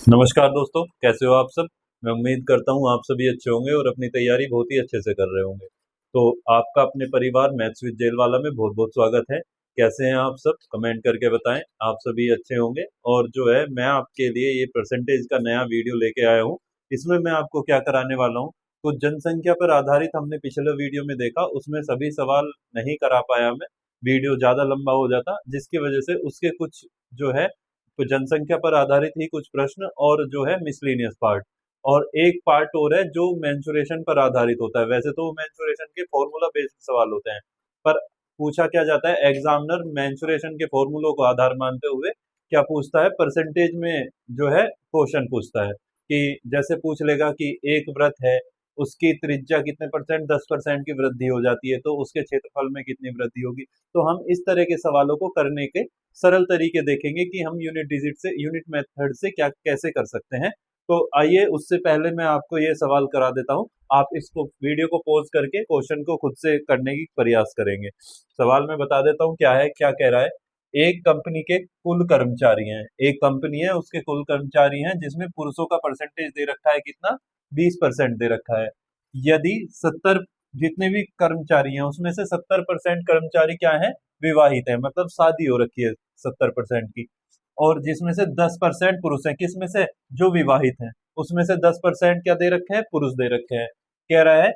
नमस्कार दोस्तों, कैसे हो आप सब। मैं उम्मीद करता हूँ आप सभी अच्छे होंगे और अपनी तैयारी बहुत ही अच्छे से कर रहे होंगे। तो आपका अपने परिवार मैथ्स विद जेल वाला में बहुत बहुत स्वागत है। कैसे हैं आप सब, कमेंट करके बताएं। आप सभी अच्छे होंगे। और जो है, मैं आपके लिए ये परसेंटेज का नया वीडियो लेके आया हूँ। इसमें मैं आपको क्या कराने वाला हूँ, कुछ जनसंख्या पर आधारित हमने पिछले वीडियो में देखा, उसमें सभी सवाल नहीं करा पाया मैं, वीडियो ज्यादा लंबा हो जाता, जिसकी वजह से उसके कुछ जो है तो जनसंख्या पर आधारित ही कुछ प्रश्न और जो है मिसलेनियस पार्ट, और एक पार्ट और है जो मेंसुरेशन पर आधारित होता है। वैसे तो मेंसुरेशन के फॉर्मूला बेस्ड सवाल होते हैं, पर पूछा क्या जाता है, एग्जामिनर मेंसुरेशन के फॉर्मूलों को आधार मानते हुए क्या पूछता है, परसेंटेज में जो है क्वेश्चन पूछता है। कि जैसे पूछ लेगा कि एक वृत्त है, उसकी त्रिज्या कितने परसेंट, 10% की वृद्धि हो जाती है, तो उसके क्षेत्रफल में कितनी वृद्धि होगी। तो हम इस तरह के सवालों को करने के सरल तरीके देखेंगे कि हम यूनिट मेथड से क्या कैसे कर सकते हैं। तो आइए, उससे पहले मैं आपको ये सवाल करा देता हूं। आप इसको वीडियो को पॉज करके क्वेश्चन को खुद से करने की प्रयास करेंगे। सवाल मैं बता देता हूं क्या है, क्या कह रहा है। एक कंपनी के कुल कर्मचारी हैं, एक कंपनी है उसके कुल कर्मचारी हैं, जिसमें पुरुषों का परसेंटेज दे रखा है कितना, 20% दे रखा है। यदि 70 जितने भी कर्मचारी हैं उसमें से 70% कर्मचारी क्या है, विवाहित है, मतलब शादी हो रखी है 70% की। और जिसमें से 10% पुरुष हैं, किसमें से, जो विवाहित हैं, उसमें से 10% क्या दे रखे हैं, पुरुष दे रखे हैं। कह रहा है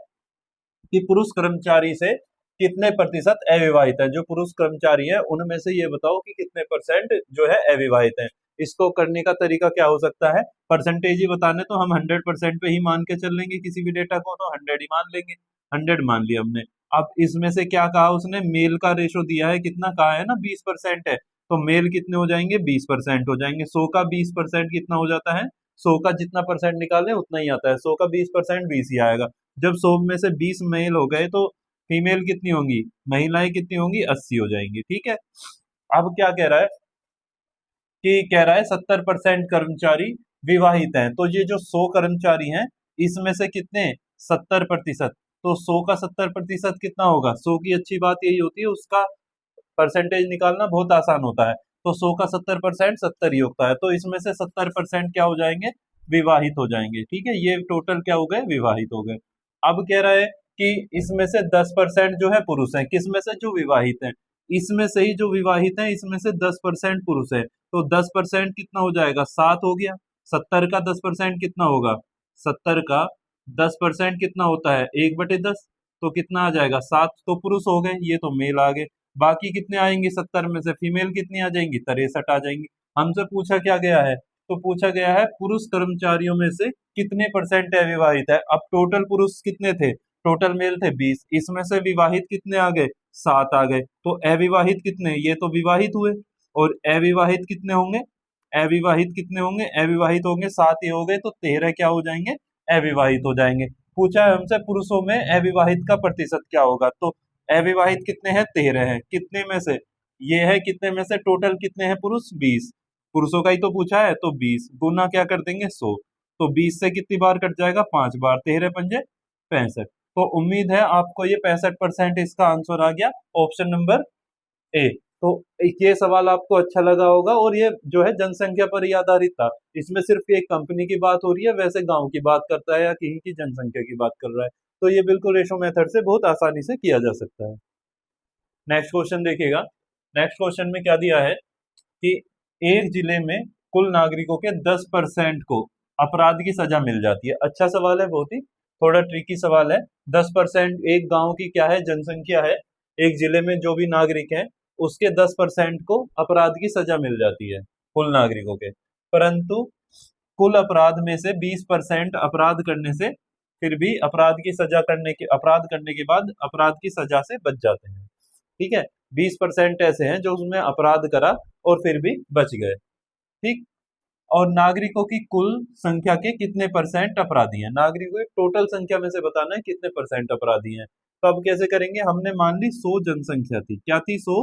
कि पुरुष कर्मचारी से कितने प्रतिशत अविवाहित है। जो पुरुष कर्मचारी है उनमें से ये बताओ कि कितने परसेंट जो है अविवाहित है। इसको करने का तरीका क्या हो सकता है, परसेंटेज ही बताने तो हम 100% पे ही मान के चल लेंगे, किसी भी डेटा को तो 100 ही मान लेंगे। 100 मान लिया हमने। अब इसमें से क्या कहा उसने, मेल का रेशो दिया है, कितना कहा है ना, 20% है। तो मेल कितने हो जाएंगे, 20% हो जाएंगे। 100 का 20% कितना हो जाता है, 100 का जितना परसेंट निकाले उतना ही आता है। 100 का 20% 20 ही आएगा। जब 100 में से 20 मेल हो गए तो फीमेल कितनी होंगी, महिलाएं कितनी होंगी, 80 हो जाएंगी। ठीक है। अब क्या कह रहा है, कि कह रहा है 70% कर्मचारी विवाहित हैं। तो ये जो 100 कर्मचारी हैं, इसमें से कितने, 70%। तो 100 का 70% कितना होगा। 100 की अच्छी बात यही होती है, उसका परसेंटेज निकालना बहुत आसान होता है। तो 100 का 70% 70 ही होता है। तो इसमें से 70% क्या हो जाएंगे, विवाहित हो जाएंगे। ठीक है, ये टोटल क्या हो गए, विवाहित हो गए। अब कह रहा है कि इसमें से 10% जो है पुरुष हैं, किसमें से, जो विवाहित हैं। इसमें से ही जो विवाहित हैं, इसमें से 10% पुरुष है। तो 10% कितना हो जाएगा, 7 हो गया। 70 का 10% कितना होगा, 70 का 10% कितना होता है, 1/10। तो कितना आ जाएगा, 7 तो पुरुष हो गए, ये तो मेल आ गए। बाकी कितने आएंगे, 70 में से फीमेल कितनी आ जाएंगी, 63 आ जाएंगी। हमसे पूछा क्या गया है, तो पूछा गया है पुरुष कर्मचारियों में से कितने परसेंट अविवाहित है। अब टोटल पुरुष कितने थे, टोटल मेल थे 20, इसमें से विवाहित कितने आ गए, 7 आ गए। तो अविवाहित कितने, ये तो विवाहित हुए। और अविवाहित कितने होंगे, अविवाहित कितने होंगे, अविवाहित होंगे 7 ही हो गए, तो 13 क्या हो जाएंगे, अविवाहित हो जाएंगे। पूछा है हमसे पुरुषों में अविवाहित का प्रतिशत क्या होगा। तो अविवाहित कितने हैं, 13 हैं, कितने में से, ये है कितने में से, टोटल कितने हैं पुरुष, 20। पुरुषों का ही तो पूछा है, तो 20 गुना क्या कर देंगे, 100। तो 20 से कितनी बार कट जाएगा, 5 बार, 13 पंजे 65। तो उम्मीद है आपको ये 65% इसका आंसर आ गया, ऑप्शन नंबर ए। तो ये सवाल आपको अच्छा लगा होगा, और ये जो है जनसंख्या पर ही आधारित था। इसमें सिर्फ एक कंपनी की बात हो रही है, वैसे गांव की बात करता है या कहीं की जनसंख्या की बात कर रहा है। तो ये बिल्कुल रेशो मेथड से बहुत आसानी से किया जा सकता है। नेक्स्ट क्वेश्चन देखिएगा। नेक्स्ट क्वेश्चन में क्या दिया है, कि एक जिले में कुल नागरिकों के 10% को अपराध की सजा मिल जाती है। अच्छा सवाल है, बहुत ही थोड़ा ट्रिकी सवाल है। 10%, एक गांव की क्या है, जनसंख्या है, एक जिले में जो भी नागरिक है उसके 10% को अपराध की सजा मिल जाती है, कुल नागरिकों के। परंतु कुल अपराध में से 20% अपराध करने से, फिर भी अपराध करने के बाद अपराध की सजा से बच जाते हैं। ठीक है। 20% ऐसे हैं जो उसमें अपराध करा और फिर भी बच गए। ठीक। और नागरिकों की कुल संख्या के कितने परसेंट अपराधी हैं, नागरिकों की टोटल संख्या में से बताना है कितने परसेंट अपराधी हैं। तो अब कैसे करेंगे, हमने मान ली 100 जनसंख्या थी, क्या थी, 100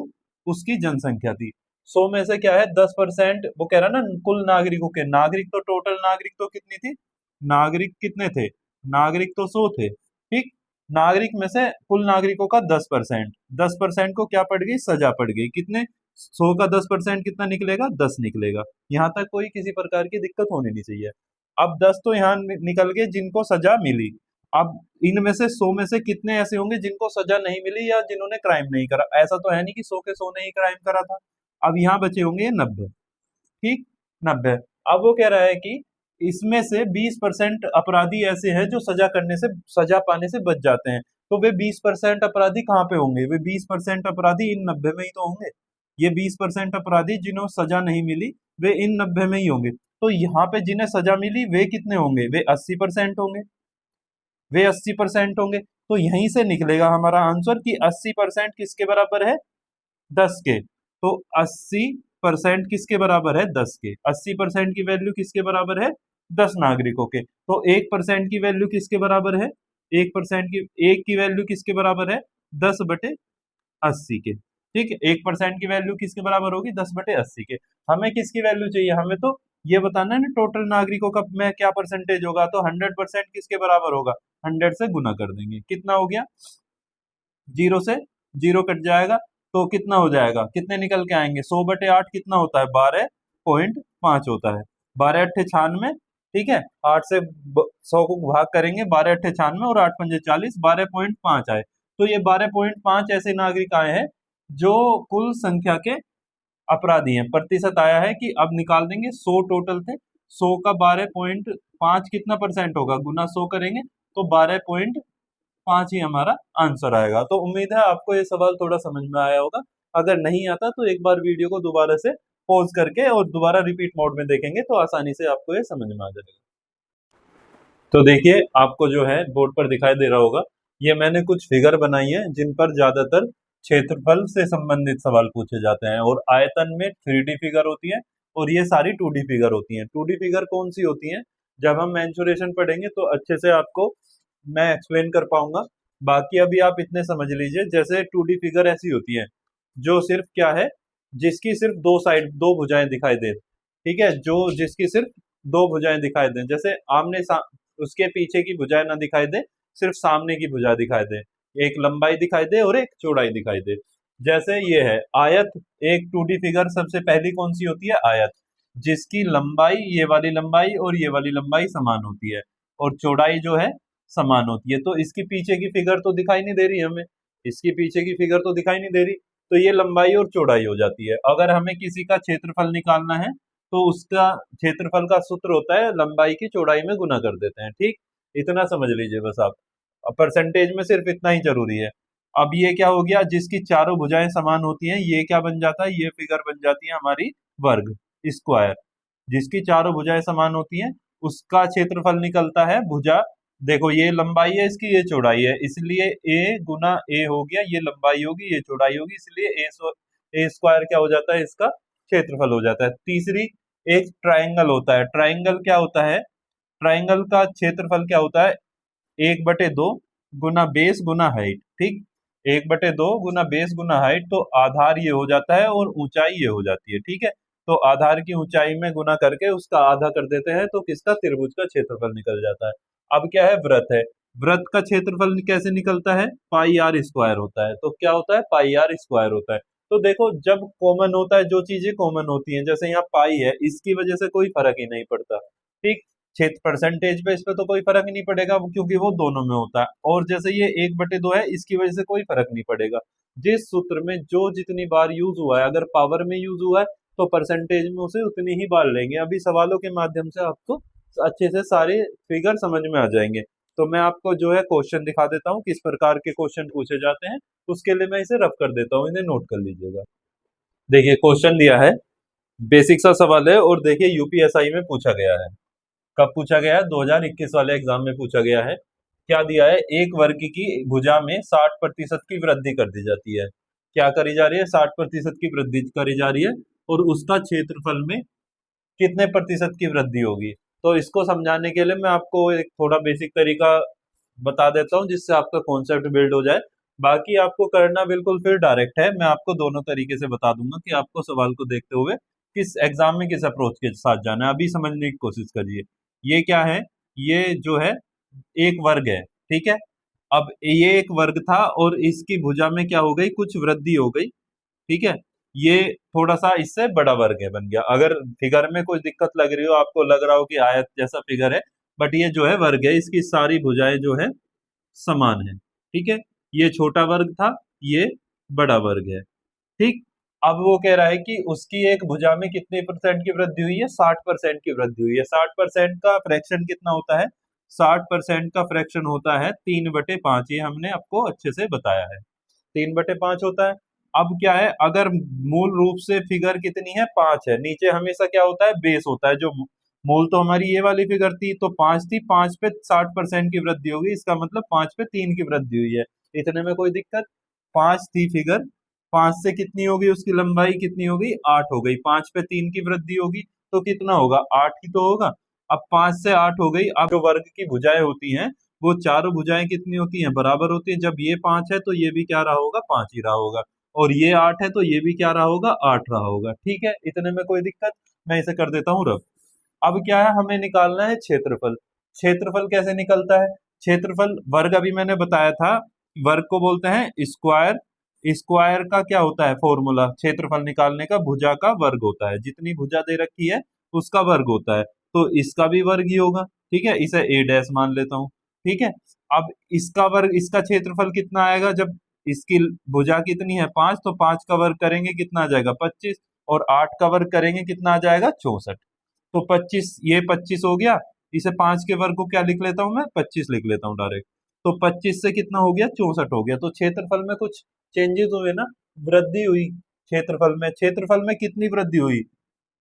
उसकी जनसंख्या थी। 100 में से क्या है, 10%, वो कह रहा ना कुल नागरिकों के, नागरिक तो टोटल नागरिक तो कितनी थी, नागरिक कितने थे, नागरिक तो 100 थे। ठीक। नागरिक में से कुल नागरिकों का 10%, 10% को क्या पड़ गई, सजा पड़ गई, कितने, 100 का 10% कितना निकलेगा, 10 निकलेगा। यहाँ तक कोई किसी प्रकार की दिक्कत होनी नहीं चाहिए। अब 10 तो यहाँ निकल गए जिनको सजा मिली। अब इनमें से 100 में से कितने ऐसे होंगे जिनको सजा नहीं मिली या जिन्होंने क्राइम नहीं करा? ऐसा तो है नहीं कि 100 के 100 ने ही क्राइम करा था। अब यहाँ बचे होंगे 90, ठीक, 90। अब वो कह रहा है कि इसमें से 20% अपराधी ऐसे हैं जो सजा पाने से बच जाते हैं। तो वे 20% अपराधी कहाँ पे होंगे? वे 20% अपराधी इन 90 में ही तो होंगे। ये 20% अपराधी जिन्हें सजा नहीं मिली वे इन 90 में ही होंगे। तो यहाँ पे जिन्हें सजा मिली वे कितने होंगे? वे 80% होंगे। वे 80% होंगे। तो यहीं से निकलेगा हमारा आंसर कि 80% किसके बराबर है? 10 के। तो 80% किसके बराबर है? 10 के। 80% की वैल्यू किसके बराबर है? 10 नागरिकों के। तो 1% की वैल्यू किसके बराबर है? 1% की, 1 की वैल्यू किसके बराबर है? 10/80 के। ठीक है, 1% की वैल्यू किसके बराबर होगी? 10/80 के। हमें किसकी वैल्यू चाहिए? हमें तो ये बताना है ना टोटल नागरिकों का में क्या परसेंटेज होगा। तो 100% किसके बराबर होगा? 100 से गुना कर देंगे। कितना हो गया? 0 से 0 कट जाएगा तो कितना हो जाएगा? कितने निकल के आएंगे? 100/8 कितना होता है? 12.5 होता है। 12×8 = 96। ठीक है, 8 से 100 को भाग करेंगे, 12×8 = 96 और 8×5 = 40, 12.5 आए। तो ये 12.5 ऐसे नागरिक आए हैं जो कुल संख्या के अपराधी हैं। प्रतिशत आया है कि अब निकाल देंगे। 100 टोटल थे, 100 का 12.5 कितना परसेंट होगा? गुना 100 करेंगे तो 12.5 ही हमारा आंसर आएगा। तो उम्मीद है आपको ये सवाल थोड़ा समझ में आया होगा। अगर नहीं आता तो एक बार वीडियो को दोबारा से पॉज करके और दोबारा रिपीट मोड में देखेंगे तो आसानी से आपको ये समझ में आ जाएगा। तो देखिए, आपको जो है बोर्ड पर दिखाई दे रहा होगा, ये मैंने कुछ फिगर बनाई है जिन पर ज्यादातर क्षेत्रफल से संबंधित सवाल पूछे जाते हैं। और आयतन में 3D फिगर होती है और ये सारी 2D फिगर होती हैं। 2D फिगर कौन सी होती हैं? जब हम मेंसुरेशन पढ़ेंगे तो अच्छे से आपको मैं एक्सप्लेन कर पाऊंगा। बाकी अभी आप इतने समझ लीजिए, जैसे 2D फिगर ऐसी होती है जो सिर्फ क्या है, जिसकी सिर्फ दो साइड, दो भुजाएं दिखाई दे। ठीक है, जो जिसकी सिर्फ दो भुजाएं दिखाई दें, जैसे उसके पीछे की भुजाएं ना दिखाई दे, सिर्फ सामने की भुजा दिखाई दे, एक लंबाई दिखाई दे और एक चौड़ाई दिखाई दे। जैसे ये है आयत, एक 2D फिगर सबसे पहली कौन सी होती है? आयत, जिसकी लंबाई, ये वाली लंबाई और ये वाली लंबाई समान होती है और चौड़ाई जो है समान होती है। तो इसकी पीछे की फिगर तो दिखाई नहीं दे रही हमें, इसकी पीछे की फिगर तो दिखाई नहीं दे रही, तो ये लंबाई और चौड़ाई हो जाती है। अगर हमें किसी का क्षेत्रफल निकालना है तो उसका क्षेत्रफल का सूत्र होता है लंबाई की चौड़ाई में गुना कर देते हैं। ठीक, इतना समझ लीजिए बस आप। परसेंटेज में सिर्फ इतना ही जरूरी है। अब ये क्या हो गया? जिसकी चारों भुजाएं समान होती हैं, ये क्या बन जाता है? ये फिगर बन जाती है हमारी वर्ग, स्क्वायर। जिसकी चारों भुजाएं समान होती हैं उसका क्षेत्रफल निकलता है भुजा। देखो, ये लंबाई है इसकी, ये चौड़ाई है, इसलिए a गुना a हो गया, ये लंबाई होगी, ये चौड़ाई होगी, इसलिए a स्क्वायर क्या हो जाता है? इसका क्षेत्रफल हो जाता है। तीसरी, एक ट्राइंगल होता है। ट्राइंगल क्या होता है? ट्राइंगल का क्षेत्रफल क्या होता है? 1/2 गुना बेस गुना हाइट। ठीक, 1/2 गुना बेस गुना हाइट, तो आधार ये हो जाता है और ऊंचाई ये हो जाती है। ठीक है, तो आधार की ऊंचाई में गुना करके उसका आधा कर देते हैं तो किसका? त्रिभुज का क्षेत्रफल निकल जाता है। अब क्या है? व्रत है। व्रत का क्षेत्रफल कैसे निकलता है? πr² होता है। तो क्या होता है? πr² होता है। तो देखो, जब कॉमन होता है, जो चीजें कॉमन होती हैं, जैसे यहाँ पाई है, इसकी वजह से कोई फर्क ही नहीं पड़ता। ठीक, क्षेत्र परसेंटेज पे इस पे तो कोई फर्क नहीं पड़ेगा क्योंकि वो दोनों में होता है। और जैसे ये 1/2 है, इसकी वजह से कोई फर्क नहीं पड़ेगा। जिस सूत्र में जो जितनी बार यूज हुआ है, अगर पावर में यूज हुआ है तो परसेंटेज में उसे उतनी ही बार लेंगे। अभी सवालों के माध्यम से आपको अच्छे से सारे फिगर समझ में आ जाएंगे। तो मैं आपको जो है क्वेश्चन दिखा देता हूँ, किस प्रकार के क्वेश्चन पूछे जाते हैं। उसके लिए मैं इसे रफ कर देता हूँ, इन्हें नोट कर लीजिएगा। देखिए, क्वेश्चन दिया है, बेसिक सा सवाल है और देखिए यूपीएसआई में पूछा गया है। कब पूछा गया है? 2021 वाले एग्जाम में पूछा गया है। क्या दिया है? एक वर्ग की भुजा में 60% की वृद्धि कर दी जाती है। क्या करी जा रही है? 60% की वृद्धि करी जा रही है और उसका क्षेत्रफल में कितने प्रतिशत की वृद्धि होगी? तो इसको समझाने के लिए मैं आपको एक थोड़ा बेसिक तरीका बता देता हूँ जिससे आपका कॉन्सेप्ट बिल्ड हो जाए। बाकी आपको करना बिल्कुल फिर डायरेक्ट है, मैं आपको दोनों तरीके से बता दूंगा कि आपको सवाल को देखते हुए किस एग्जाम में किस अप्रोच के साथ जाना है। अभी समझने की कोशिश करिए। ये क्या है? ये जो है एक वर्ग है। ठीक है, अब ये एक वर्ग था और इसकी भुजा में क्या हो गई? कुछ वृद्धि हो गई। ठीक है, ये थोड़ा सा इससे बड़ा वर्ग है बन गया। अगर फिगर में कोई दिक्कत लग रही हो, आपको लग रहा हो कि आयत जैसा फिगर है, बट ये जो है वर्ग है, इसकी सारी भुजाएं जो है समान है। ठीक है, ये छोटा वर्ग था, ये बड़ा वर्ग है। ठीक, अब वो कह रहा है कि उसकी एक भुजा में कितने परसेंट की वृद्धि हुई है, 60% की वृद्धि हुई है। 60% का फ्रैक्शन कितना होता है, 60% का फ्रैक्शन होता है 3/5। ये हमने आपको अच्छे से बताया है, 3/5 होता है। अब क्या है, अगर मूल रूप से फिगर कितनी है, 5 है, नीचे हमेशा क्या होता है, बेस होता है। जो मूल तो हमारी ये वाली फिगर थी तो 5 थी, 5 पे 60% की वृद्धि होगी, इसका मतलब 5 पे 3 की वृद्धि हुई है। इतने में कोई दिक्कत, 5 थी फिगर, 5 से कितनी होगी, उसकी लंबाई कितनी होगी, 8 हो गई। 5 पे 3 की वृद्धि होगी तो कितना होगा, 8 ही तो होगा। अब 5 से 8 हो गई। अब जो वर्ग की भुजाएं होती हैं, वो चारों भुजाएं कितनी होती हैं, बराबर होती है। जब ये 5 है तो ये भी क्या रहा होगा, 5 ही रहा होगा, और ये 8 है तो ये भी क्या रहा होगा, 8 रहा होगा। ठीक है, इतने में कोई दिक्कत, मैं इसे कर देता हूँ रब। अब क्या है, हमें निकालना है क्षेत्रफल। क्षेत्रफल कैसे निकलता है, क्षेत्रफल वर्ग अभी मैंने बताया था, वर्ग को बोलते हैं स्क्वायर। स्क्वायर का क्या होता है फॉर्मूला क्षेत्रफल निकालने का, भुजा का वर्ग होता है, जितनी भुजा दे रखी है उसका वर्ग होता है। तो इसका भी वर्ग ही होगा। ठीक है, इसे ए डैश मान लेता हूँ। ठीक है, अब इसका वर्ग, इसका क्षेत्रफल कितना आएगा, जब इसकी भुजा कितनी है, 5, तो 5 का वर्ग करेंगे कितना आ जाएगा, 25, और 8 का वर्ग करेंगे कितना आ जाएगा, 64। तो 25, ये 25 हो गया। इसे 5 के वर्ग को क्या लिख लेता हूं मैं, 25 लिख लेता हूँ डायरेक्ट। तो 25 से कितना हो गया, 64 हो गया। तो क्षेत्रफल में कुछ चेंजेस हुए ना, वृद्धि हुई क्षेत्रफल में। क्षेत्रफल में कितनी वृद्धि हुई,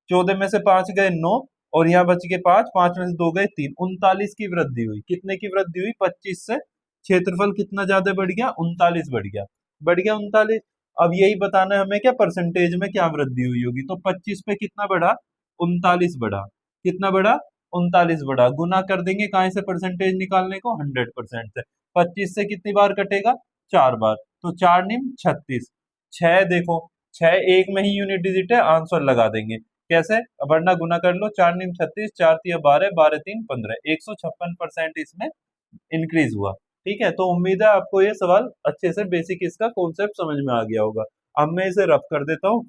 14 में से 5 गए 9, और यहाँ बच के 5, 5 में से 2 गए 3, 39 की वृद्धि हुई। कितने की वृद्धि हुई, 25 से क्षेत्रफल कितना ज्यादा बढ़ गया, 39 बढ़ गया, बढ़ गया 39। अब यही बताना है हमें, क्या परसेंटेज में क्या वृद्धि हुई होगी। तो 25 पे कितना बढ़ा, 39 बढ़ा। कितना बढ़ा, 39 बढ़ा। गुना कर देंगे कहाँ से परसेंटेज निकालने को, 100% से। 25 से कितनी बार कटेगा, 4 बार। तो 4 निम 36, 6 देखो, 6 एक में ही यूनिट डिजिट है, आंसर लगा देंगे। कैसे, वरना गुना कर लो, 4 निम 36, 4 तिया 12, 12 3 15, 156% इसमें इंक्रीज हुआ। ठीक है, तो उम्मीद है आपको ये सवाल अच्छे से बेसिक इसका कॉन्सेप्ट समझ में आ गया होगा। अब मैं इसे रफ कर देता हूँ,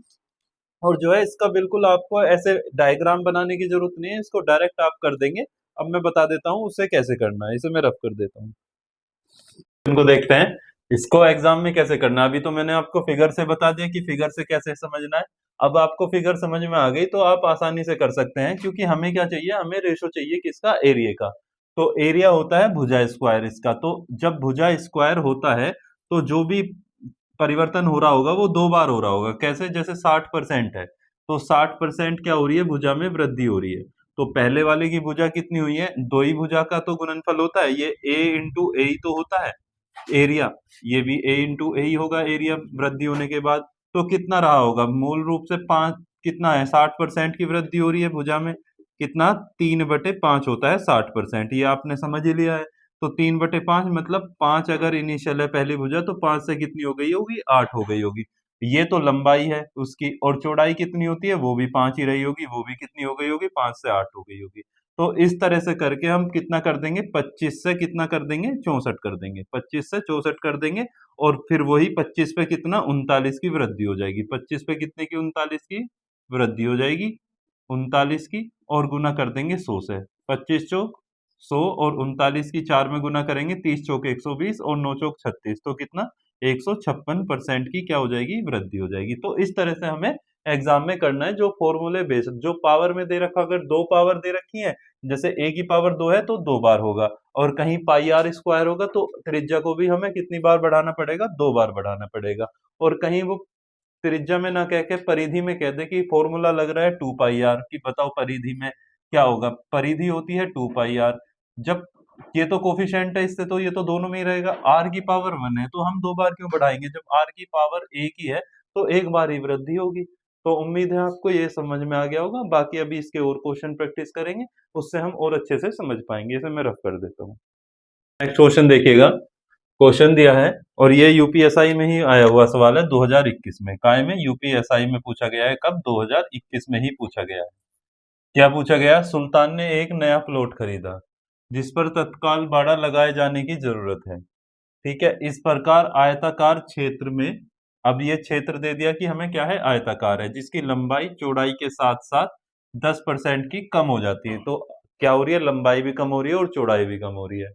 और जो है इसका बिल्कुल आपको ऐसे डायग्राम बनाने की जरूरत नहीं है, इसको डायरेक्ट आप कर देंगे। अब मैं बता देता हूँ उसे कैसे करना है, इसे मैं रफ कर देता हूँ। इनको देखते हैं, इसको एग्जाम में कैसे करना है। अभी तो मैंने आपको फिगर से बता दिया कि फिगर से कैसे समझना है। अब आपको फिगर समझ में आ गई तो आप आसानी से कर सकते हैं, क्योंकि हमें क्या चाहिए, हमें रेशो चाहिए किसका, एरिया का। तो एरिया होता है भुजा स्क्वायर इसका। तो जब भुजा स्क्वायर होता है तो जो भी परिवर्तन हो रहा होगा वो 2 बार हो रहा होगा। कैसे, जैसे 60% है तो 60% क्या हो रही है, भुजा में वृद्धि हो रही है। तो पहले वाले की भुजा कितनी हुई है, 2 ही भुजा का तो गुणनफल होता है, ये a इंटू ए ही तो होता है एरिया। ये भी a इंटू ए ही होगा एरिया वृद्धि होने के बाद। तो कितना रहा होगा, मूल रूप से 5 कितना है, 60% की वृद्धि हो रही है भुजा में। कितना, 3/5 होता है 60%, ये आपने समझ ही लिया है। तो 3/5 मतलब 5 अगर इनिशियल है पहली भुजा, तो 5 से कितनी हो गई होगी, 8 हो गई होगी। ये तो लंबाई है उसकी, और चौड़ाई कितनी होती है, वो भी 5 ही रही होगी, वो भी कितनी हो गई होगी, 5 से 8 हो गई होगी। तो इस तरह से करके हम कितना कर देंगे, 25 से कितना कर देंगे, 64 कर देंगे, 25 से 64 कर देंगे। और फिर वही 25 पे कितना, 39 की वृद्धि हो जाएगी। 25 पे कितने की, 39 की वृद्धि हो जाएगी, 39 की, और गुना कर देंगे 100 से। 25 चौक 100, और 39 की 4 में गुना करेंगे, 30 चौक 120, और 9 चौक 36, तो कितना, 156% की क्या हो जाएगी, वृद्धि हो जाएगी। तो इस तरह से हमें एग्जाम में करना है, जो फॉर्मूले बेस्ड, जो पावर में दे रखा, अगर 2 पावर दे रखी है, जैसे a की पावर 2 है तो 2 बार होगा, और कहीं पाई आर स्क्वायर होगा तो त्रिज्या को भी हमें कितनी बार बढ़ाना पड़ेगा, 2 बार बढ़ाना पड़ेगा। और कहीं वो त्रिज्या में ना कह के परिधि में कह दे कि फॉर्मूला लग रहा है 2 पाई आर, कि बताओ परिधि में क्या होगा, परिधि होती है 2 पाई आर। जब ये तो कोफिशिएंट है, इससे तो ये तो दोनों में ही रहेगा। आर की पावर 1 है तो हम 2 बार क्यों बढ़ाएंगे, जब आर की पावर 1 ही है तो 1 बार ही वृद्धि होगी। तो उम्मीद है आपको ये समझ में आ गया होगा। बाकी अभी इसके और क्वेश्चन प्रैक्टिस करेंगे, उससे हम और अच्छे से समझ पाएंगे। इसे मैं रफ कर देता हूँ। नेक्स्ट क्वेश्चन देखिएगा, क्वेश्चन दिया है, और ये यूपीएसआई में ही आया हुआ सवाल है, 2021 में। काय में, यूपीएसआई में पूछा गया है, कब, 2021 में ही पूछा गया है। क्या पूछा गया, सुल्तान ने एक नया प्लॉट खरीदा जिस पर तत्काल बाड़ा लगाए जाने की जरूरत है। ठीक है, इस प्रकार आयताकार क्षेत्र में अब ये क्षेत्र दे दिया कि हमें क्या है, आयताकार है, जिसकी लंबाई चौड़ाई के साथ साथ 10% की कम हो जाती है। तो क्या हो रही है, लंबाई भी कम हो रही है और चौड़ाई भी कम हो रही है।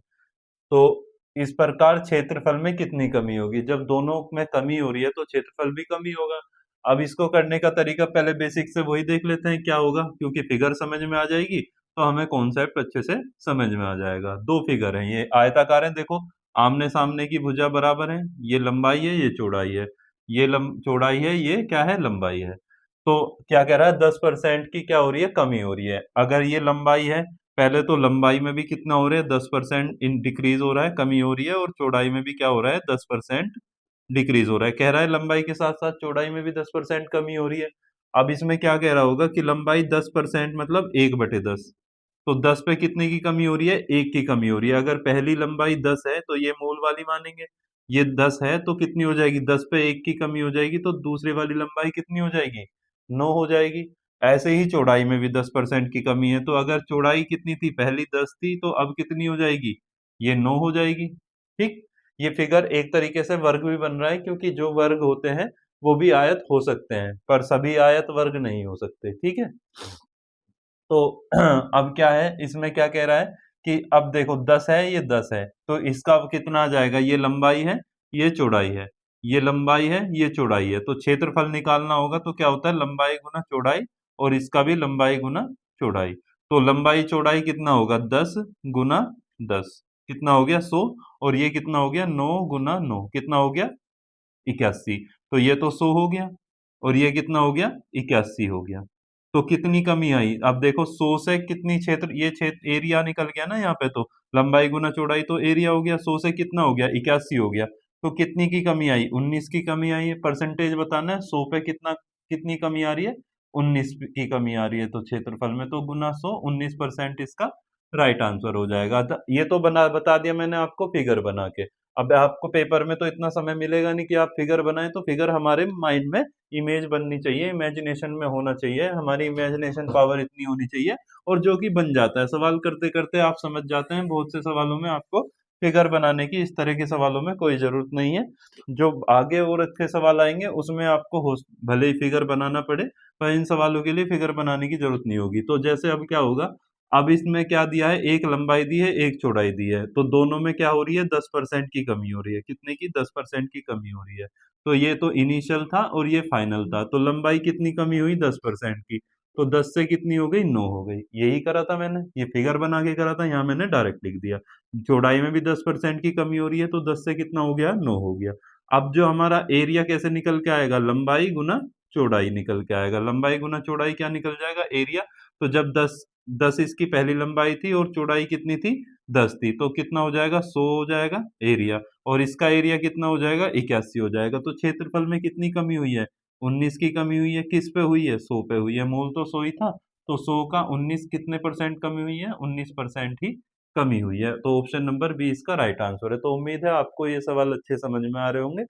तो इस प्रकार क्षेत्रफल में कितनी कमी होगी, जब दोनों में कमी हो रही है तो क्षेत्रफल भी कमी होगा। अब इसको करने का तरीका पहले बेसिक से वही देख लेते हैं क्या होगा, क्योंकि फिगर समझ में आ जाएगी तो हमें कॉन्सेप्ट अच्छे से समझ में आ जाएगा। दो फिगर हैं, ये आयताकार है, देखो आमने सामने की भुजा बराबर है, ये लंबाई है ये चौड़ाई है, ये चौड़ाई है ये क्या है, लंबाई है। तो क्या कह रहा है, 10% की क्या हो रही है, कमी हो रही है। अगर ये लंबाई है, पहले तो लंबाई में भी कितना हो रहा है, 10% इन डिक्रीज हो रहा है, कमी हो रही है, और चौड़ाई में भी क्या हो रहा है, 10% डिक्रीज हो रहा है। कह रहा है लंबाई के साथ साथ चौड़ाई में भी 10% कमी हो रही है। अब इसमें क्या कह रहा होगा कि लंबाई 10% मतलब 1/10, तो 10 पे कितने की कमी हो रही है, 1 की कमी हो रही है। अगर पहली लंबाई 10 है तो ये मूल वाली मानेंगे, ये 10 है तो कितनी हो जाएगी, 10 पे 1 की कमी हो जाएगी, तो दूसरी वाली लंबाई कितनी हो जाएगी, 9 हो जाएगी। ऐसे ही चौड़ाई में भी 10% की कमी है, तो अगर चौड़ाई कितनी थी, पहली 10 थी, तो अब कितनी हो जाएगी, ये 9 हो जाएगी। ठीक, ये फिगर एक तरीके से वर्ग भी बन रहा है, क्योंकि जो वर्ग होते हैं वो भी आयत हो सकते हैं, पर सभी आयत वर्ग नहीं हो सकते। ठीक है, तो अब क्या है, इसमें क्या कह रहा है कि अब देखो 10 है, ये 10 है, तो इसका अब कितना आ जाएगा, ये लंबाई है ये चौड़ाई है, ये लंबाई है ये चौड़ाई है, तो क्षेत्रफल निकालना होगा तो क्या होता है, लंबाई गुना चौड़ाई, और इसका भी लंबाई गुना चौड़ाई। तो लंबाई चौड़ाई कितना होगा, 10 गुना 10 कितना हो गया, 100, और ये कितना हो गया, 9 गुना 9 कितना हो गया, 81। तो ये तो 100 हो गया, और ये कितना हो गया, 81 हो गया। तो कितनी कमी आई, अब देखो 100 से कितनी क्षेत्र, ये क्षेत्र एरिया निकल गया ना यहाँ पे, तो लंबाई गुना चौड़ाई तो एरिया हो गया, 100 से कितना हो गया, 81 हो गया। तो कितनी की कमी आई, 19 की कमी आई है। परसेंटेज बताना है, 100 पे कितना, कितनी कमी आ रही है, 19 की कमी आ रही है। तो क्षेत्रफल में तो गुना 100, 19% इसका राइट आंसर हो जाएगा। ये तो बता दिया मैंने आपको फिगर बना के। अब आपको पेपर में तो इतना समय मिलेगा नहीं कि आप फिगर बनाएं, तो फिगर हमारे माइंड में इमेज बननी चाहिए, इमेजिनेशन में होना चाहिए, हमारी इमेजिनेशन पावर इतनी होनी चाहिए, और जो कि बन जाता है, सवाल करते करते आप समझ जाते हैं। बहुत से सवालों में आपको फिगर बनाने की, इस तरह के सवालों में कोई जरूरत नहीं है। जो आगे और अच्छे सवाल आएंगे उसमें आपको भले ही फिगर बनाना पड़े, पर इन सवालों के लिए फिगर बनाने की जरूरत नहीं होगी। तो जैसे अब क्या होगा, अब इसमें क्या दिया है, एक लंबाई दी है एक चौड़ाई दी है, तो दोनों में क्या हो रही है, 10% की कमी हो रही है। कितने की, 10% की कमी हो रही है। तो ये तो इनिशियल था और ये फाइनल था, तो लंबाई कितनी कमी हुई, 10% की। तो 10 से कितनी हो गई, 9 हो गई। यही करा था मैंने, ये फिगर बना के करा था, यहाँ मैंने डायरेक्ट लिख दिया। चौड़ाई में भी 10% की कमी हो रही है, तो 10 से कितना हो गया, 9 हो गया। अब जो हमारा एरिया कैसे निकल के आएगा, लंबाई गुना चौड़ाई निकल के आएगा। लंबाई गुना चौड़ाई क्या निकल जाएगा, एरिया। तो जब 10 इसकी पहली लंबाई थी और चौड़ाई कितनी थी, 10 थी, तो कितना हो जाएगा, 100 हो जाएगा एरिया, और इसका एरिया कितना हो जाएगा, 81 हो जाएगा। तो क्षेत्रफल में कितनी कमी हुई है, 19 की कमी हुई है। किस पे हुई है, 100 पे हुई है। मूल तो 100 ही था, तो 100 का 19 कितने परसेंट कमी हुई है, 19% ही कमी हुई है। तो ऑप्शन नंबर बी इसका राइट आंसर है। तो उम्मीद है आपको ये सवाल अच्छे समझ में आ रहे होंगे।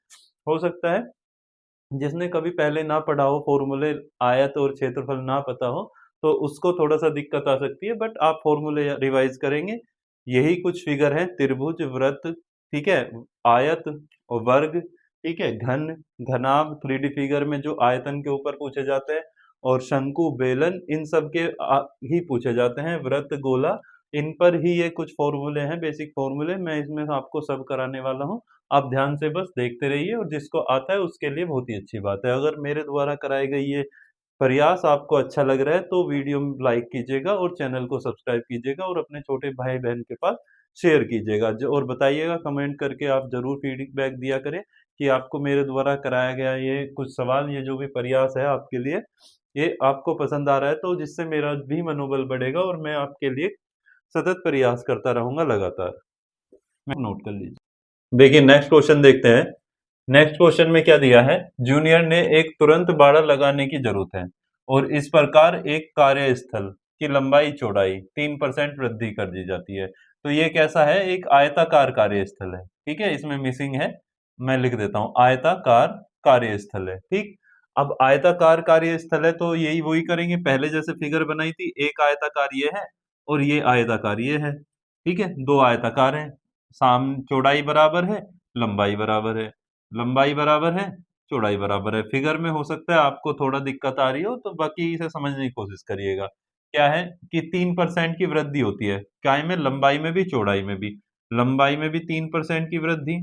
हो सकता है जिसने कभी पहले ना पढ़ा हो, फॉर्मूले आयत और क्षेत्रफल ना पता हो, तो उसको थोड़ा सा दिक्कत आ सकती है, बट आप फॉर्मूले रिवाइज करेंगे। यही कुछ फिगर है, त्रिभुज, वृत्त, ठीक है, आयत और वर्ग, ठीक है, घन, घनाभ, 3D फिगर में जो आयतन के ऊपर पूछे जाते हैं, और शंकु, बेलन, इन सब के ही पूछे जाते हैं। वृत्त, गोला, इन पर ही ये कुछ फॉर्मूले हैं, बेसिक फॉर्मूले। मैं इसमें आपको सब कराने वाला हूँ, आप ध्यान से बस देखते रहिए, और जिसको आता है उसके लिए बहुत ही अच्छी बात है। अगर मेरे द्वारा कराई गई ये प्रयास आपको अच्छा लग रहा है तो वीडियो में लाइक कीजिएगा और चैनल को सब्सक्राइब कीजिएगा, और अपने छोटे भाई बहन के पास शेयर कीजिएगा। जो और बताइएगा, कमेंट करके आप जरूर फीडबैक दिया करें कि आपको मेरे द्वारा कराया गया ये कुछ सवाल, ये जो भी प्रयास है आपके लिए, ये आपको पसंद आ रहा है, तो जिससे मेरा भी मनोबल बढ़ेगा, और मैं आपके लिए सतत प्रयास करता रहूंगा लगातार। मैं नोट कर लीजिए। देखिए नेक्स्ट क्वेश्चन देखते हैं। नेक्स्ट क्वेश्चन में क्या दिया है, जूनियर ने एक तुरंत बाड़ा लगाने की जरूरत है, और इस प्रकार एक कार्यस्थल की लंबाई चौड़ाई 3% वृद्धि कर दी जाती है। तो ये कैसा है, एक आयताकार कार्यस्थल है, ठीक है, इसमें मिसिंग है, मैं लिख देता हूं, आयताकार कार्यस्थल है। ठीक, अब आयताकार कार्यस्थल है तो यही वही करेंगे, पहले जैसे फिगर बनाई थी, एक आयताकार ये है और ये आयताकार ये है, ठीक है, दो आयताकार हैं, साम चौड़ाई बराबर है, लंबाई बराबर है, लंबाई बराबर है, चौड़ाई बराबर है। फिगर में हो सकता है आपको थोड़ा दिक्कत आ रही हो, तो बाकी इसे समझने की कोशिश करिएगा। क्या है कि 3% की वृद्धि होती है, काय में, लंबाई में भी चौड़ाई में भी। लंबाई में भी 3% की वृद्धि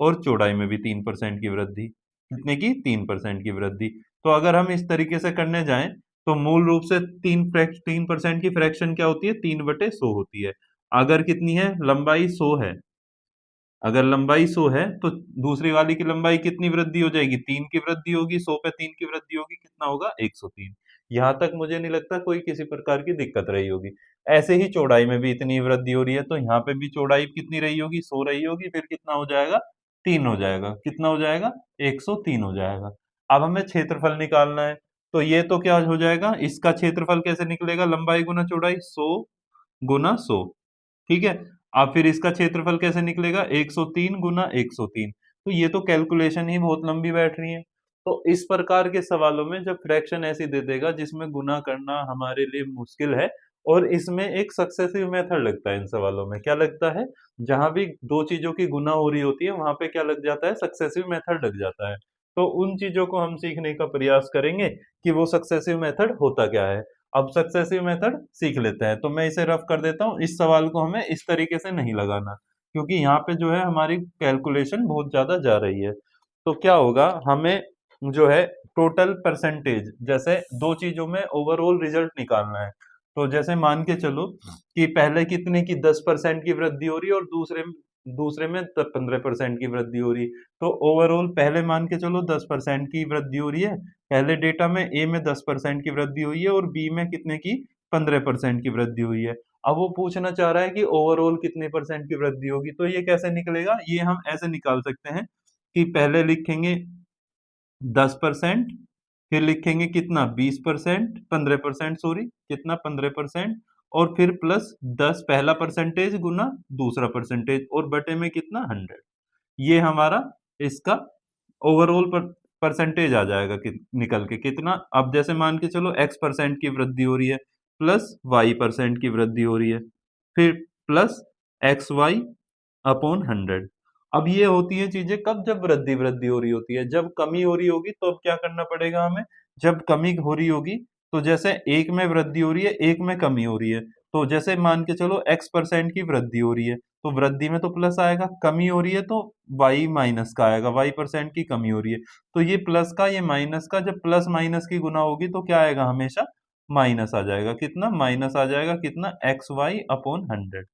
और चौड़ाई में भी 3% की वृद्धि। कितने की? 3% की वृद्धि। तो अगर हम इस तरीके से करने जाएं तो मूल रूप से 3% की फ्रैक्शन क्या होती है? 3/100 होती है। अगर कितनी है? लंबाई 100 है। अगर लंबाई 100 है तो दूसरी वाली की लंबाई कितनी वृद्धि हो जाएगी? 3 की वृद्धि होगी। 100 पे 3 की वृद्धि होगी, कितना होगा? 103। यहाँ तक मुझे नहीं लगता कोई किसी प्रकार की दिक्कत रही होगी। ऐसे ही चौड़ाई में भी इतनी वृद्धि हो रही है, तो यहाँ पे भी चौड़ाई कितनी रही होगी? 100 रही होगी, फिर कितना हो जाएगा? 3 हो जाएगा। कितना हो जाएगा? 103 हो जाएगा। अब हमें क्षेत्रफल निकालना है, तो ये तो क्या हो जाएगा? इसका क्षेत्रफल कैसे निकलेगा? लंबाई गुना चौड़ाई, 100 गुना 100। ठीक है। अब फिर इसका क्षेत्रफल कैसे निकलेगा? 103 गुना 103। तो ये तो कैलकुलेशन ही बहुत लंबी बैठ रही है। तो इस प्रकार के सवालों में जब फ्रैक्शन ऐसी दे देगा जिसमें गुना करना हमारे लिए मुश्किल है, और इसमें एक सक्सेसिव मेथड लगता है इन सवालों में। क्या लगता है? जहां भी दो चीजों की गुना हो रही होती है वहां पे क्या लग जाता है? सक्सेसिव मेथड लग जाता है। तो उन चीजों को हम सीखने का प्रयास करेंगे कि वो सक्सेसिव मेथड होता क्या है। अब सक्सेसिव मेथड सीख लेते हैं, तो मैं इसे रफ कर देता हूँ। इस सवाल को हमें इस तरीके से नहीं लगाना, क्योंकि यहाँ पे जो है हमारी कैलकुलेशन बहुत ज्यादा जा रही है। तो क्या होगा, हमें जो है टोटल परसेंटेज, जैसे दो चीजों में ओवरऑल रिजल्ट निकालना है। तो जैसे मान के चलो कि पहले कितने की 10% की वृद्धि हो रही है और दूसरे दूसरे में 15% की वृद्धि हो रही है। तो ओवरऑल पहले मान के चलो 10% की वृद्धि हो रही है, पहले डेटा में ए में 10% की वृद्धि हुई है और बी में कितने की? 15% की वृद्धि हुई है। अब वो पूछना चाह रहा है कि ओवरऑल कितने परसेंट की वृद्धि होगी। तो ये कैसे निकलेगा? ये हम ऐसे निकाल सकते हैं कि पहले लिखेंगे 10%, फिर लिखेंगे कितना? 20%, 15%, सॉरी, कितना? 15%, और फिर प्लस 10 पहला परसेंटेज गुना दूसरा परसेंटेज, और बटे में कितना? 100। ये हमारा इसका ओवरऑल परसेंटेज आ जाएगा कि निकल के कितना। अब जैसे मान के चलो x% की वृद्धि हो रही है, प्लस y% की वृद्धि हो रही है, फिर प्लस xy अपॉन 100। अब ये होती है चीजें कब? जब वृद्धि वृद्धि हो रही होती है। जब कमी हो रही होगी तो अब क्या करना पड़ेगा हमें? जब कमी हो रही होगी, तो जैसे एक में वृद्धि हो रही है, एक में कमी हो रही है, तो जैसे मान के चलो x% की वृद्धि हो रही है, तो वृद्धि में तो प्लस आएगा, कमी हो रही है तो y माइनस का आएगा, y% की कमी हो रही है। तो ये प्लस का, ये माइनस का, जब प्लस माइनस की गुना होगी तो क्या आएगा? हमेशा माइनस आ जाएगा। कितना? माइनस आ जाएगा। कितना? xy upon 100।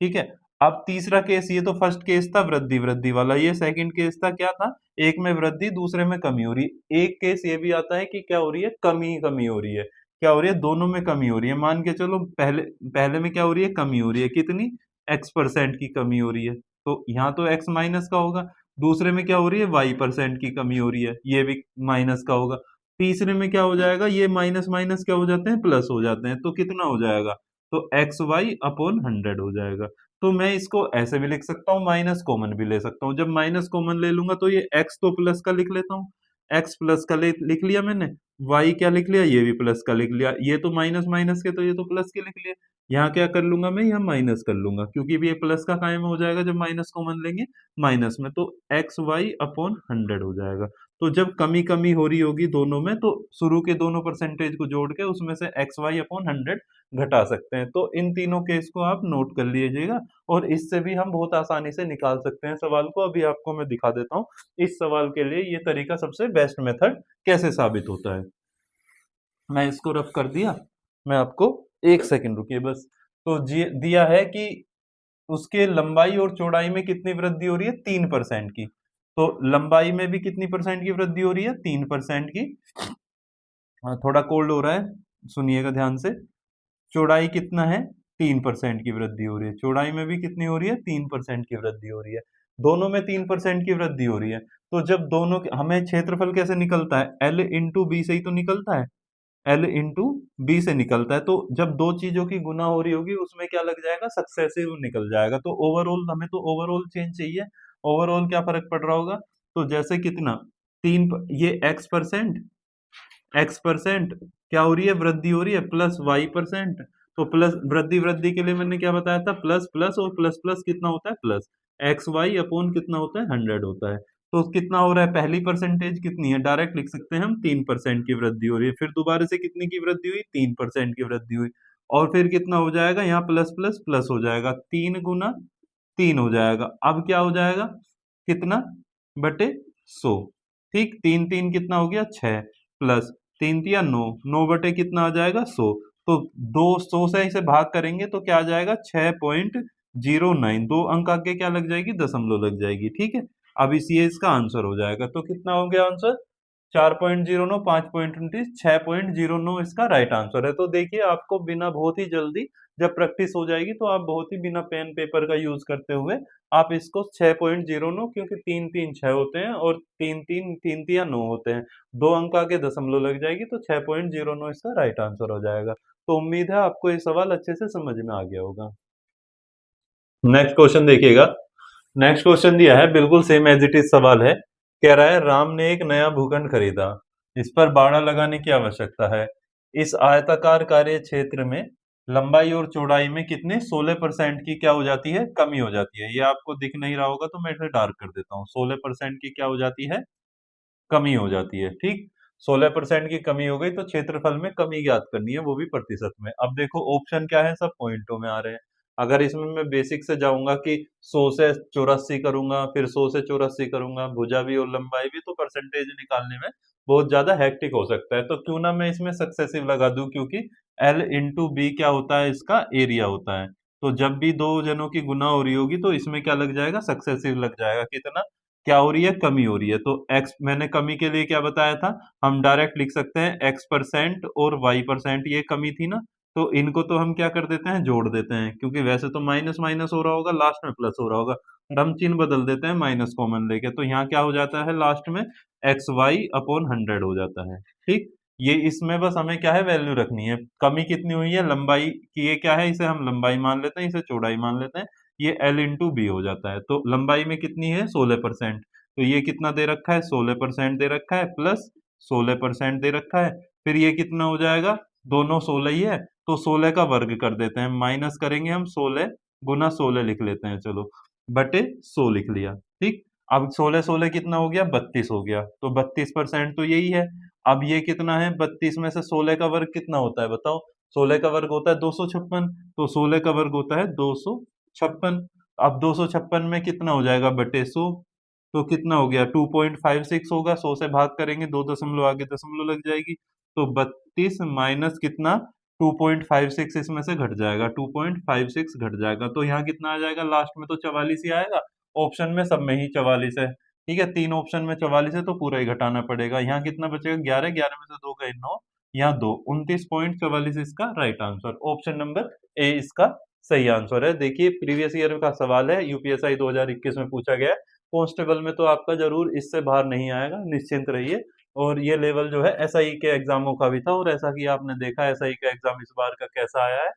ठीक है। अब तीसरा केस, ये तो फर्स्ट केस था वृद्धि वृद्धि वाला, ये सेकंड केस था। क्या था? एक में वृद्धि, दूसरे में कमी हो रही है। एक केस ये भी आता है कि क्या हो रही है? कमी कमी हो रही है। क्या हो रही है? दोनों में कमी हो रही है। मान के चलो पहले पहले में क्या हो रही है? कमी हो रही है। कितनी? x% की कमी हो रही है, तो यहाँ तो x माइनस का होगा। दूसरे में क्या हो रही है? y% की कमी हो रही है, ये भी माइनस का होगा। तीसरे में क्या हो जाएगा? ये माइनस माइनस क्या हो जाते हैं? प्लस हो जाते हैं। तो कितना हो जाएगा? तो xy अपॉन 100 हो जाएगा। तो मैं इसको ऐसे भी लिख सकता हूँ, माइनस कॉमन भी ले सकता हूँ। जब माइनस कॉमन ले लूंगा तो ये x तो प्लस का लिख लेता हूँ, x प्लस का लिख लिया मैंने। y क्या लिख लिया? ये भी प्लस का लिख लिया। ये तो माइनस माइनस के, तो ये तो प्लस के लिख लिया। यहाँ क्या कर लूंगा मैं? यहाँ माइनस कर लूंगा, क्योंकि भी ये प्लस का कायम हो जाएगा जब माइनस कॉमन लेंगे माइनस में, तो एक्स वाई अपॉन 100 हो जाएगा। तो जब कमी कमी हो रही होगी दोनों में, तो शुरू के दोनों परसेंटेज को जोड़ के उसमें से एक्स वाई अपॉन 100 घटा सकते हैं। तो इन तीनों केस को आप नोट कर लीजिएगा, और इससे भी हम बहुत आसानी से निकाल सकते हैं सवाल को। अभी आपको मैं दिखा देता हूँ इस सवाल के लिए ये तरीका सबसे बेस्ट मेथड कैसे साबित होता है। मैं इसको रफ कर दिया, मैं आपको एक सेकंड रुकिए बस। तो दिया है कि उसके लंबाई और चौड़ाई में कितनी वृद्धि हो रही है? 3% की। तो लंबाई में भी कितनी परसेंट की वृद्धि हो रही है? 3% की। हाँ, थोड़ा कोल्ड हो रहा है, सुनिएगा ध्यान से। चौड़ाई कितना है? 3% की वृद्धि हो रही है। चौड़ाई में भी कितनी हो रही है? 3% की वृद्धि हो रही है। दोनों में 3% की वृद्धि हो रही है। तो जब दोनों हमें क्षेत्रफल कैसे निकलता है? एल इंटू बी से ही तो निकलता है। एल इंटू बी से निकलता है। तो जब दो चीजों की गुना हो रही होगी उसमें क्या लग जाएगा? सक्सेसिव निकल जाएगा। तो ओवरऑल, हमें तो ओवरऑल चेंज चाहिए। ओवरऑल क्या फर्क पड़ रहा होगा? तो जैसे कितना? ये एक्स परसेंट क्या हो रही है? वृद्धि हो रही है, प्लस y%। तो प्लस वृद्धि वृद्धि के लिए मैंने क्या बताया था? प्लस प्लस, और प्लस प्लस कितना होता है? प्लस। एक्स वाई अपॉन कितना होता है? 100 होता है। तो कितना हो रहा है, पहली परसेंटेज कितनी है, डायरेक्ट लिख सकते हैं हम 3% की वृद्धि हो रही है। फिर दोबारा से कितनी की वृद्धि हुई, 3% की वृद्धि हुई। और फिर कितना हो जाएगा, यहाँ प्लस प्लस प्लस हो जाएगा, 3 गुना 3 हो जाएगा। अब क्या हो जाएगा, कितना, बटे 100। ठीक, 3 3 कितना हो गया, 6, प्लस 3 3 9, 9 बटे कितना आ जाएगा, 100। तो 200 से इसे भाग करेंगे तो क्या आ जाएगा, 6.09। 2 अंक आगे क्या लग जाएगी, दशमलव लग जाएगी। ठीक है, अब इस ये इसका आंसर हो जाएगा। तो कितना हो गया आंसर, 4.09, 5.29, 6.09 इसका राइट आंसर है। तो देखिए आपको बिना, बहुत ही जल्दी जब प्रैक्टिस हो जाएगी तो आप बहुत ही बिना पेन पेपर का यूज करते हुए आप इसको 6.09, क्योंकि 3 3 6 होते हैं और 3 3 3 3 9 होते हैं, 2 अंक आगे दशमलव लग जाएगी, तो 6.09 इसका राइट आंसर हो जाएगा। तो उम्मीद है आपको ये सवाल अच्छे से समझ में आ गया होगा। नेक्स्ट क्वेश्चन देखिएगा। नेक्स्ट क्वेश्चन दिया है, बिल्कुल सेम एज इट इज सवाल है। कह रहा है राम ने एक नया भूखंड खरीदा, इस पर बाड़ा लगाने की आवश्यकता है। इस आयताकार कार्य क्षेत्र में लंबाई और चौड़ाई में कितने 16% की क्या हो जाती है, कमी हो जाती है। ये आपको दिख नहीं रहा होगा तो मैं इसे डार्क कर देता हूँ। 16% की क्या हो जाती है, कमी हो जाती है। ठीक, 16% की कमी हो गई तो क्षेत्रफल में कमी ज्ञात करनी है, वो भी प्रतिशत में। अब देखो ऑप्शन क्या है, सब पॉइंटों में आ रहे हैं। अगर इसमें मैं बेसिक से जाऊंगा कि 100 से 84 करूंगा, फिर 100 से 84 करूंगा, भुजा भी और लंबाई भी, तो परसेंटेज निकालने में बहुत ज्यादा हैक्टिक हो सकता है। तो क्यों ना मैं इसमें सक्सेसिव लगा दूं, क्योंकि L इंटू बी क्या होता है, इसका एरिया होता है। तो जब भी दो जनों की गुना हो रही होगी तो इसमें क्या लग जाएगा, सक्सेसिव लग जाएगा। कितना, क्या हो रही है, कमी हो रही है। तो एक्स, मैंने कमी के लिए क्या बताया था, हम डायरेक्ट लिख सकते हैं x% और y%, ये कमी थी ना। तो इनको तो हम क्या कर देते हैं, जोड़ देते हैं, क्योंकि वैसे तो माइनस माइनस हो रहा होगा, लास्ट में प्लस हो रहा होगा, और हम चिन्ह बदल देते हैं माइनस कॉमन लेके। तो यहाँ क्या हो जाता है, लास्ट में XY/100 हो जाता है। ठीक, ये इसमें बस हमें क्या है, वैल्यू रखनी है। कमी कितनी हुई है, लंबाई की, ये क्या है, इसे हम लंबाई मान लेते हैं, इसे चौड़ाई मान लेते हैं। ये L इंटू बी हो जाता है। तो लंबाई में कितनी है, 16%। तो ये कितना दे रखा है, 16% दे रखा है, प्लस 16% दे रखा है। फिर ये कितना हो जाएगा, दोनों 16 ही है, तो 16 का वर्ग कर देते हैं, माइनस करेंगे हम 16 गुना 16 लिख लेते हैं, चलो, बटे 100 लिख लिया। ठीक, अब 16 16 कितना हो गया, 32 हो गया। तो 32% तो यही है। अब ये कितना है, 32 में से 16 का वर्ग कितना होता है बताओ, 16 का वर्ग होता है 256, तो 16 का वर्ग होता है 256। अब 256 में कितना हो जाएगा, बटे 100, तो कितना हो गया, 2.56 होगा। 100 से भाग करेंगे, 2 दशमलव आगे दशमलव लग जाएगी, तो 32 माइनस कितना, 2.56 इसमें से घट जाएगा, 2.56 घट जाएगा। तो यहाँ कितना आ जाएगा, लास्ट में तो 44 ही आएगा। ऑप्शन में सब में ही 44 है। ठीक है, 3 ऑप्शन में 44 है तो पूरा ही घटाना पड़ेगा। यहाँ कितना बचेगा, 11, 11 में से 2 गए 9, यहाँ 2, 29.44 इसका right answer. Option number A इसका सही आंसर है। देखिए प्रीवियस ईयर का सवाल है, यूपीएसआई 2021 में पूछा गया है। कांस्टेबल में तो आपका जरूर इससे बाहर नहीं आएगा, निश्चिंत रहिए। और ये लेवल जो है एसआई के एग्जामों का भी था, और ऐसा कि आपने देखा एसआई का एग्जाम इस बार का कैसा आया है।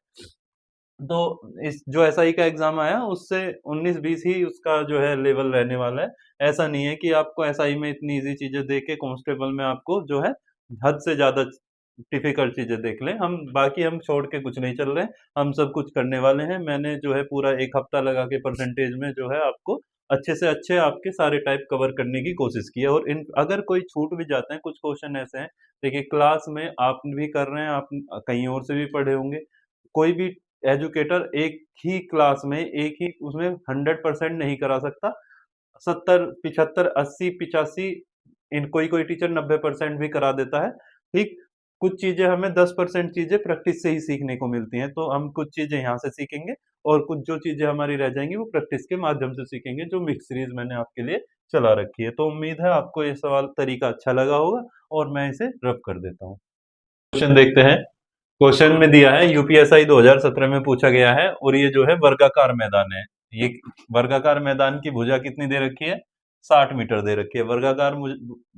तो इस जो एसआई का एग्जाम आया उससे 19-20 ही उसका जो है लेवल रहने वाला है। ऐसा नहीं है कि आपको एसआई में इतनी इजी चीजें देख के कांस्टेबल में आपको जो है हद से ज्यादा डिफिकल्ट चीजें देख लें। हम बाकी हम छोड़ के कुछ नहीं चल रहे हैं, हम सब कुछ करने वाले हैं। मैंने जो है पूरा 1 हफ्ता लगा के परसेंटेज में जो है आपको अच्छे से अच्छे आपके सारे टाइप कवर करने की कोशिश की है। और इन अगर कोई छूट भी जाते हैं, कुछ क्वेश्चन ऐसे हैं, देखिए क्लास में आप भी कर रहे हैं, आप कहीं और से भी पढ़े होंगे, कोई भी एजुकेटर एक ही क्लास में एक ही उसमें 100% नहीं करा सकता। 70 75 80 85 इन कोई कोई टीचर 90% भी करा देता है। ठीक, कुछ चीजें हमें 10% चीजें प्रैक्टिस से ही सीखने को मिलती हैं, तो हम कुछ चीजें यहाँ से सीखेंगे और कुछ जो चीजें हमारी रह जाएंगी वो प्रैक्टिस के माध्यम से सीखेंगे, जो मिक्स सीरीज मैंने आपके लिए चला रखी है। तो उम्मीद है आपको ये सवाल तरीका अच्छा लगा होगा, और मैं इसे रब कर देता हूँ। क्वेश्चन देखते हैं। क्वेश्चन में दिया है, यूपीएसआई 2017 में पूछा गया है, और ये जो है वर्गाकार मैदान है। ये वर्गाकार मैदान की भुजा कितनी दे रखी है, 60 मीटर दे रखी है। वर्गाकार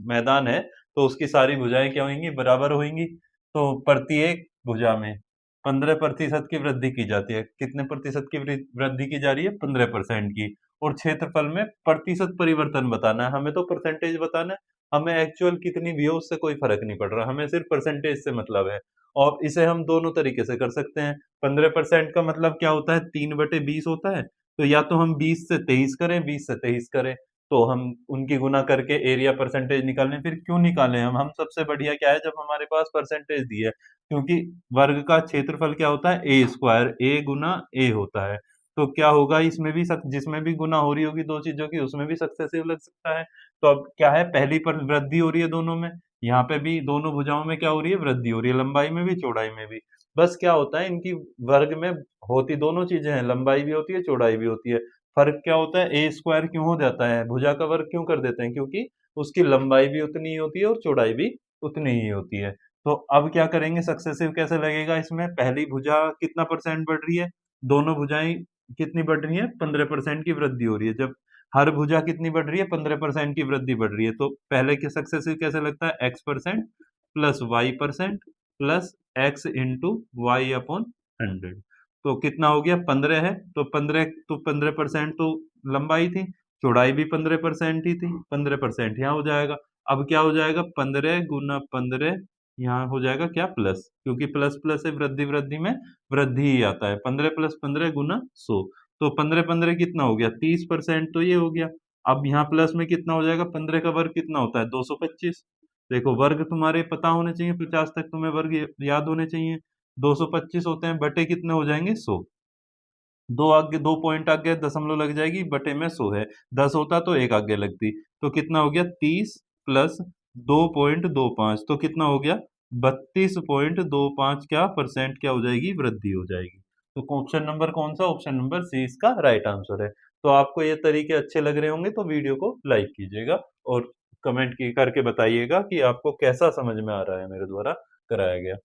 मैदान है तो उसकी सारी भुजाएं क्या होंगी, बराबर होंगी। तो प्रत्येक भुजा में 15% की वृद्धि की जाती है। कितने प्रतिशत की वृद्धि की जा रही है, 15% की। और क्षेत्रफल में प्रतिशत परिवर्तन बताना है, हमें तो परसेंटेज बताना है। हमें एक्चुअल कितनी भी हो उससे कोई फर्क नहीं पड़ रहा, हमें सिर्फ परसेंटेज से मतलब है। और इसे हम दोनों तरीके से कर सकते हैं। 15% का मतलब क्या होता है, 3/20 होता है। तो या तो हम 20 से 23 करें, 20 से 23 करें, तो हम उनकी गुना करके एरिया परसेंटेज निकालें। फिर क्यों निकालें हम सबसे बढ़िया क्या है जब हमारे पास परसेंटेज दी है, क्योंकि वर्ग का क्षेत्रफल क्या होता है, ए स्क्वायर, ए गुना ए होता है। तो क्या होगा इसमें भी जिसमें भी गुना हो रही होगी दो चीजों की, उसमें भी सक्सेसिव लग सकता है। तो अब क्या है, पहली पर वृद्धि हो रही है दोनों में, यहाँ पे भी दोनों भुजाओं में क्या हो रही है, वृद्धि हो रही है, लंबाई में भी चौड़ाई में भी। बस क्या होता है, इनकी वर्ग में होती दोनों चीजें हैं, लंबाई भी होती है चौड़ाई भी होती है। फर्क क्या होता है, ए स्क्वायर क्यों हो जाता है, भुजा का वर्ग क्यों कर देते हैं, क्योंकि उसकी लंबाई भी उतनी ही होती है और चौड़ाई भी उतनी ही होती है। तो अब क्या करेंगे, सक्सेसिव कैसे लगेगा इसमें, पहली भुजा कितना परसेंट बढ़ रही है, दोनों भुजाएं कितनी बढ़ रही है, 15% की वृद्धि हो रही है। जब हर भुजा कितनी बढ़ रही है, 15% की वृद्धि बढ़ रही है, तो पहले के सक्सेसिव कैसे लगता है, X percent plus Y percent plus X into Y upon 100। तो कितना हो गया, 15 है, तो 15% तो लंबाई थी, चौड़ाई भी 15% ही थी, 15% यहाँ हो जाएगा। अब क्या हो जाएगा, 15 गुना 15, यहाँ हो जाएगा क्या, प्लस, क्योंकि प्लस प्लस से वृद्धि वृद्धि में वृद्धि ही आता है, 15 प्लस 15 गुना 100। तो 15 15 कितना हो गया, 30%, तो ये हो गया। अब यहाँ प्लस में कितना हो जाएगा, 15 का वर्ग कितना होता है, 225। देखो वर्ग तुम्हारे पता होने चाहिए, 50 तक तुम्हें वर्ग याद होने चाहिए। 225 होते हैं, बटे कितने हो जाएंगे, 100। दो आगे, 2 पॉइंट आगे दशमलव लग जाएगी, बटे में 100 है, 10 होता तो एक आगे लगती। तो कितना हो गया, 30 प्लस 2.25, तो कितना हो गया, 32.25 क्या परसेंट क्या हो जाएगी, वृद्धि हो जाएगी। तो ऑप्शन नंबर कौन सा, ऑप्शन नंबर सी इसका राइट आंसर है। तो आपको ये तरीके अच्छे लग रहे होंगे तो वीडियो को लाइक कीजिएगा और कमेंट की करके बताइएगा कि आपको कैसा समझ में आ रहा है मेरे द्वारा कराया गया।